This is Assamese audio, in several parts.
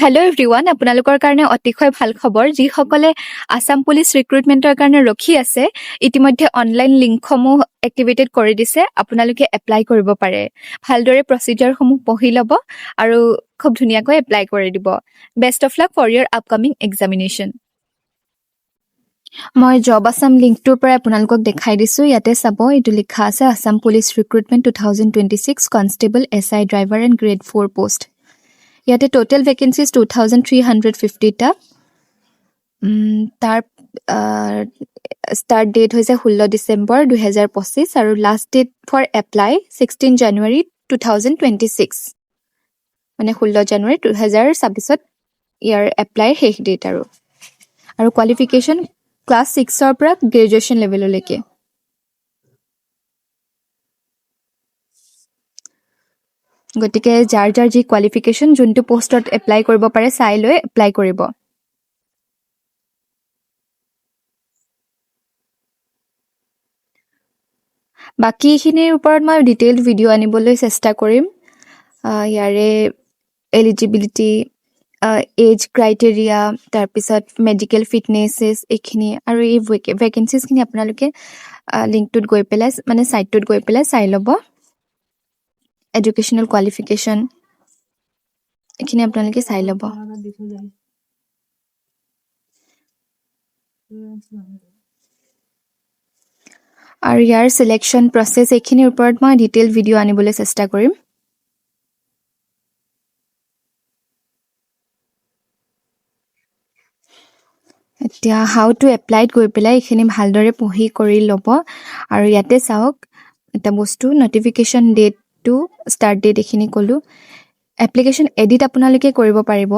হেল্ল' এভৰিৱান, আপোনালোকৰ কাৰণে অতিশয় ভাল খবৰ। যিসকলে আছাম পুলিচ ৰিক্ৰুইটমেণ্টৰ কাৰণে ৰখি আছে, ইতিমধ্যে অনলাইন লিংকসমূহ এক্টিভেটেড কৰি দিছে। আপোনালোকে এপ্লাই কৰিব পাৰে। ভালদৰে প্ৰচিডিউৰসমূহ পঢ়ি ল'ব আৰু খুব ধুনীয়াকৈ এপ্লাই কৰি দিব। Best of luck for your upcoming examination. মই জব আছাম লিংকটোৰ পৰা আপোনালোকক দেখাই দিছোঁ। ইয়াতে চাব, এইটো লিখা আছে Assam police recruitment 2026 constable SI driver and grade 4 post. ইয়াতে টোটেল ভেকেঞ্চিজ 2350টা। তাৰ ষ্টাৰ্ট ডেট হৈছে 16 ডিচেম্বৰ 2025 আৰু last date for apply 16 January 2026, মানে 16 জানুৱাৰী 2026 ইয়াৰ এপ্লাইৰ শেষ ডেট। আৰু কোৱালিফিকেশ্যন ক্লাছ 6ৰ পৰা গ্ৰেজুৱেশ্যন লেভেললৈকে। গতিকে যাৰ যাৰ যি কোৱালিফিকেশ্যন, যোনটো পোষ্টত এপ্লাই কৰিব পাৰে চাই লৈ এপ্লাই কৰিব। বাকীখিনিৰ ওপৰত মই ডিটেইলড ভিডিঅ' আনিবলৈ চেষ্টা কৰিম। ইয়াৰে এলিজিবিলিটি, এজ ক্ৰাইটেৰিয়া, তাৰপিছত মেডিকেল ফিটনেছেছ, এইখিনি আৰু এই ভেকেঞ্চিজখিনি আপোনালোকে লিংকটোত গৈ পেলাই, মানে ছাইটটোত গৈ পেলাই চাই ল'ব। এডুকেশ্যনেল কোৱালিফিকেশ্যন এইখিনি আপোনালোকে চাই ল'ব। আৰু ইয়াৰ চিলেকশ্যন প্ৰচেছ, এইখিনিৰ ওপৰত মই ডিটেইল ভিডিঅ' আনিবলৈ চেষ্টা কৰিম। এতিয়া হাউ টু এপ্লাইত গৈ পেলাই এইখিনি ভালদৰে পঢ়ি কৰি ল'ব। আৰু ইয়াতে চাওক এটা বস্তু, নটিফিকেশ্যন ডেটটো, ষ্টাৰ্ট ডেট এইখিনি ক'লোঁ। এপ্লিকেশ্যন এডিট আপোনালোকে কৰিব পাৰিব।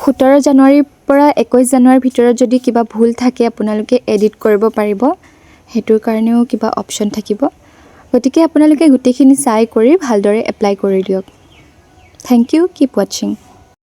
17 জানুৱাৰীৰ পৰা 21 জানুৱাৰীৰ ভিতৰত যদি কিবা ভুল থাকে আপোনালোকে এডিট কৰিব পাৰিব। সেইটোৰ কাৰণেও কিবা অপশ্যন থাকিব। গতিকে আপোনালোকে গোটেইখিনি চাই কৰি ভালদৰে এপ্লাই কৰি দিয়ক। থেংক ইউ, কিপ ৱাচিং।